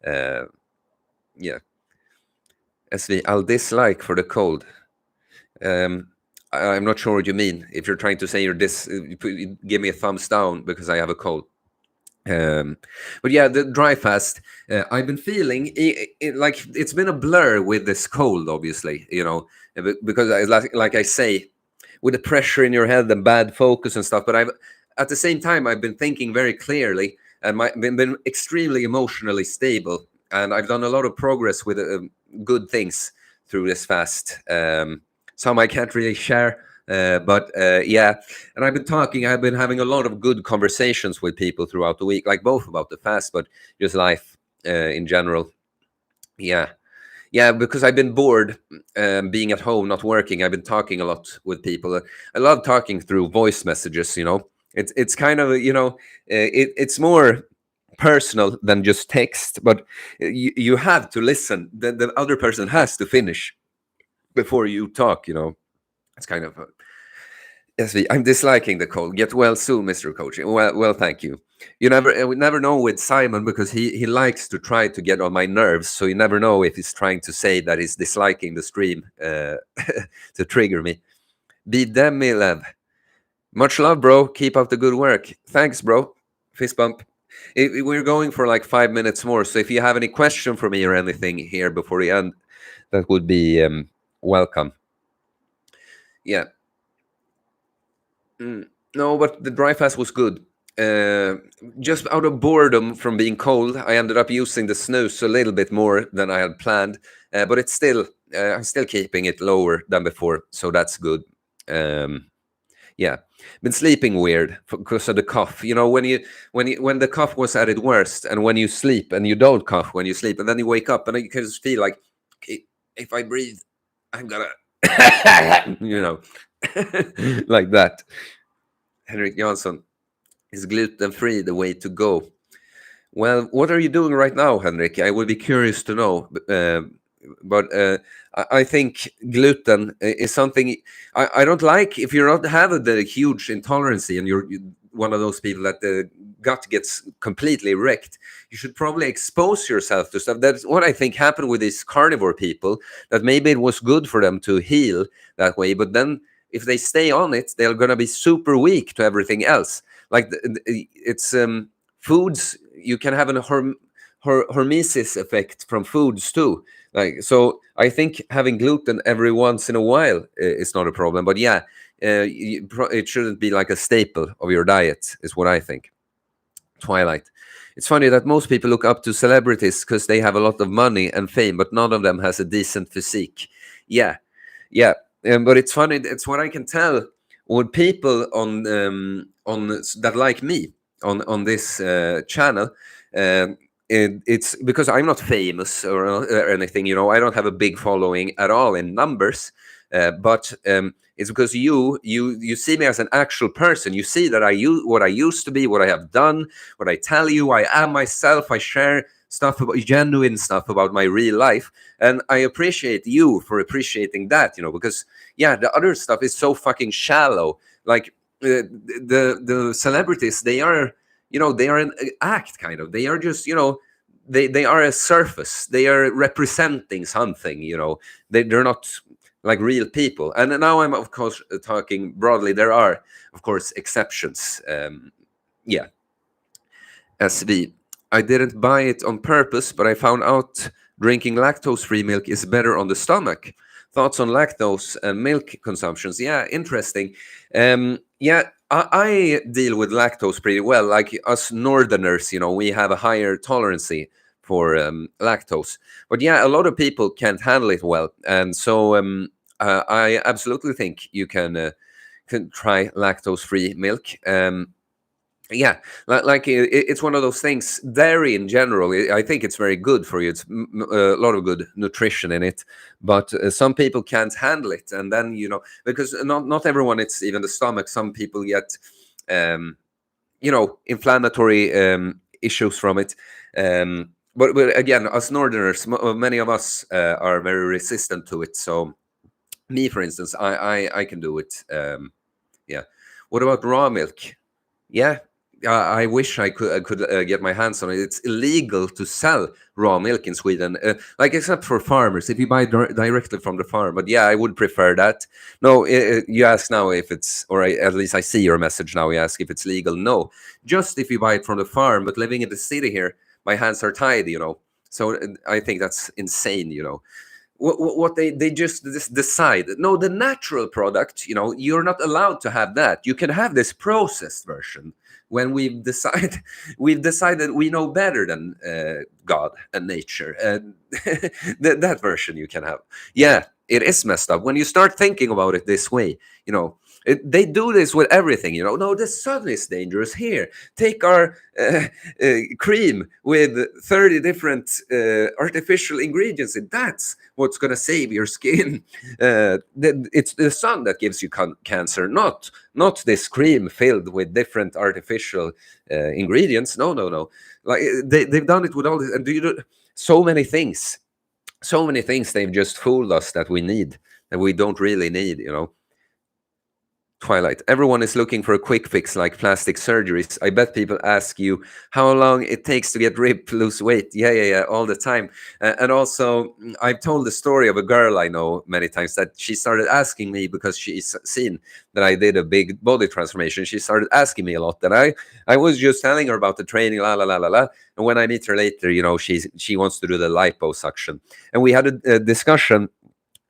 Yeah. SV, I'll dislike for the cold. I'm not sure what you mean. If you're trying to say give me a thumbs down because I have a cold. But yeah, the dry fast, I've been feeling like it's been a blur with this cold, obviously, because like I say, with the pressure in your head and bad focus and stuff. But at the same time, I've been thinking very clearly and been extremely emotionally stable. And I've done a lot of progress with good things through this fast. Some I can't really share. But yeah, and I've been having a lot of good conversations with people throughout the week, like both about the fast, but just life in general. Yeah, because I've been bored being at home, not working. I've been talking a lot with people. I love talking through voice messages. It's kind of it's more personal than just text, but you have to listen. The other person has to finish before you talk. It's kind of yes, I'm disliking the cold. Get well soon, Mr. Coach. Well, thank you. We never know with Simon, because he likes to try to get on my nerves. So you never know if he's trying to say that he's disliking the stream to trigger me. Be them, Milev. Much love, bro. Keep up the good work. Thanks, bro. Fist bump. We're going for like 5 minutes more. So if you have any question for me or anything here before the end, that would be welcome. Yeah. No, but the dry fast was good. Just out of boredom from being cold, I ended up using the snooze a little bit more than I had planned. But it's still, I'm still keeping it lower than before, so that's good. Yeah, been sleeping weird because of the cough. When the cough was at its worst, and when you sleep and you don't cough when you sleep, and then you wake up and you can just feel like, okay, if I breathe, I'm gonna, like that. Henrik Jansson, is gluten-free the way to go? Well, what are you doing right now, Henrik? I would be curious to know. But I think gluten is something I don't like. If you don't have the huge intolerance and you're one of those people that the gut gets completely wrecked, you should probably expose yourself to stuff. That's what I think happened with these carnivore people, that maybe it was good for them to heal that way, but then if they stay on it, they're going to be super weak to everything else. Like it's foods, you can have an hormesis effect from foods too. Like, so I think having gluten every once in a while is not a problem, but yeah, it shouldn't be like a staple of your diet, is what I think. Twilight. It's funny that most people look up to celebrities because they have a lot of money and fame, but none of them has a decent physique. Yeah, yeah. But it's funny. It's what I can tell with people on that like me on this channel. It's because I'm not famous or anything. You know, I don't have a big following at all in numbers. But it's because you see me as an actual person. You see that what I used to be, what I have done, what I tell you. I am myself. I share stuff about genuine stuff about my real life, and I appreciate you for appreciating that. You know, because yeah, the other stuff is so fucking shallow. Like the celebrities, they are, you know, they are an act, kind of. They are just, you know, they are a surface. They are representing something. You know, they're not like real people. And now I'm, of course, talking broadly. There are, of course, exceptions. Yeah. SV. I didn't buy it on purpose, but I found out drinking lactose-free milk is better on the stomach. Thoughts on lactose and milk consumptions? Yeah, interesting. Yeah, I deal with lactose pretty well. Like us Northerners, you know, we have a higher tolerance for lactose. But yeah, a lot of people can't handle it well. And so I absolutely think you can try lactose-free milk. Yeah, like it's one of those things. Dairy in general, I think it's very good for you. It's a lot of good nutrition in it, but some people can't handle it, and then, you know, because not everyone, it's even the stomach. Some people get, you know, inflammatory issues from it. But again, us Northerners, many of us are very resistant to it. So me, for instance, I can do it. Yeah. What about raw milk? Yeah. I wish I could get my hands on it. It's illegal to sell raw milk in Sweden, like except for farmers, if you buy directly from the farm. But yeah, I would prefer that. No, you ask now if it's, or at least I see your message now. You ask if it's legal. No, just if you buy it from the farm. But living in the city here, my hands are tied, you know. So I think that's insane, you know. What they just decide. No, the natural product, you know, you're not allowed to have that. You can have this processed version. When we've decided we know better than God and nature, and that version you can have. Yeah, it is messed up when you start thinking about it this way. You know, they do this with everything. You know, no, the sun is dangerous here. Take our cream with 30 different artificial ingredients. That's what's going to save your skin. It's the sun that gives you cancer, not this cream filled with different artificial ingredients. No. Like they've done it with all this, and so many things they've just fooled us that we don't really need, you know. Twilight. Everyone is looking for a quick fix like plastic surgeries. I bet people ask you how long it takes to get ripped, lose weight. Yeah, all the time. And also, I've told the story of a girl I know many times that she started asking me because she's seen that I did a big body transformation. She started asking me a lot, and I was just telling her about the training, la. And when I meet her later, you know, she wants to do the liposuction, and we had a discussion.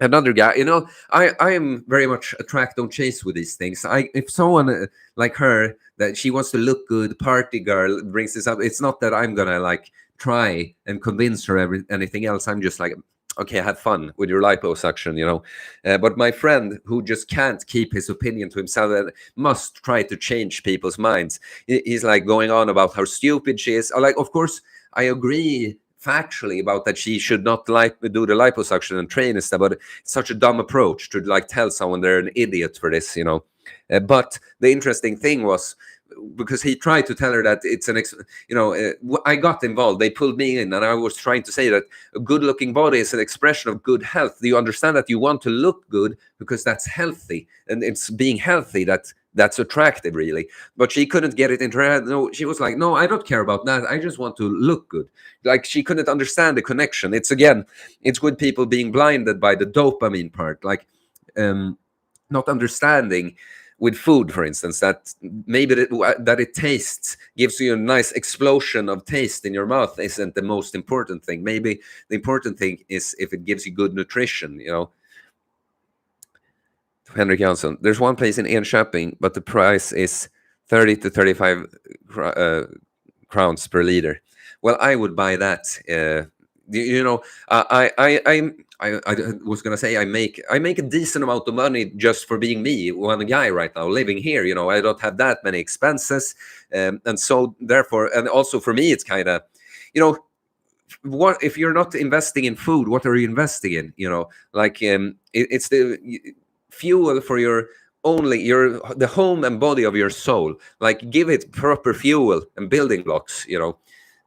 Another guy, you know, I am very much attract, don't chase with these things. If someone like her, that she wants to look good, party girl, brings this up, it's not that I'm gonna like try and convince her anything else. I'm just like, okay, have fun with your liposuction, you know. But my friend who just can't keep his opinion to himself and must try to change people's minds, he's like going on about how stupid she is. Like, of course, I agree factually about that she should not do the liposuction and train and stuff, but it's such a dumb approach to like tell someone they're an idiot for this, you know. But the interesting thing was, because he tried to tell her that it's I got involved. They pulled me in, and I was trying to say that a good-looking body is an expression of good health. Do you understand that you want to look good because that's healthy, and it's being healthy that that's attractive, really. But she couldn't get it into her head. No, she was like, no, I don't care about that. I just want to look good. Like, she couldn't understand the connection. It's, again, it's with people being blinded by the dopamine part, like not understanding with food, for instance, that maybe that it tastes, gives you a nice explosion of taste in your mouth isn't the most important thing. Maybe the important thing is if it gives you good nutrition, you know. Henrik Jansson, there's one place in Enköping, but the price is 30 to 35 crowns per liter. Well, I would buy that. You know, I was gonna say I make a decent amount of money just for being me, one guy right now living here. You know, I don't have that many expenses, and so therefore, and also for me, it's kind of, you know, what if you're not investing in food? What are you investing in? You know, like it's the fuel for your the home and body of your soul. Like, give it proper fuel and building blocks. You know.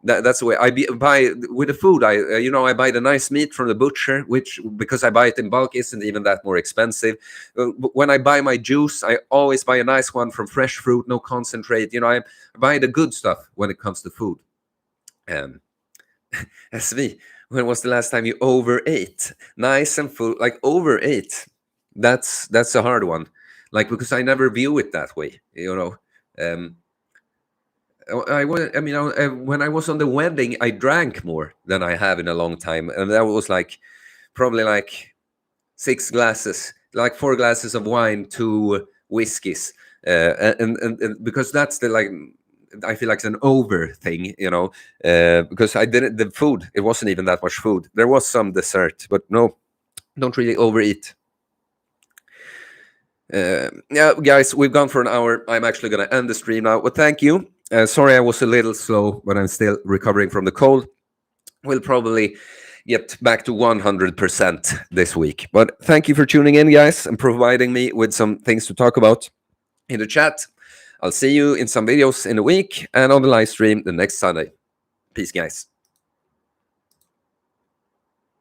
That's the way I buy with the food. I buy the nice meat from the butcher, which, because I buy it in bulk, isn't even that more expensive. When I buy my juice, I always buy a nice one from fresh fruit, no concentrate. You know, I buy the good stuff when it comes to food. SV, when was the last time you overate? Nice and full, like overate. That's a hard one. Like, because I never view it that way. You know. When I was on the wedding, I drank more than I have in a long time, and that was like probably like 6 glasses, like 4 glasses of wine, 2 whiskeys, and because that's the, like, I feel like it's an over thing, you know, because the food, it wasn't even that much food. There was some dessert, but no, don't really overeat. Yeah, guys, we've gone for an hour. I'm actually going to end the stream now. Well, thank you. Sorry, I was a little slow, but I'm still recovering from the cold. We'll probably get back to 100% this week. But thank you for tuning in, guys, and providing me with some things to talk about in the chat. I'll see you in some videos in a week and on the live stream the next Sunday. Peace, guys.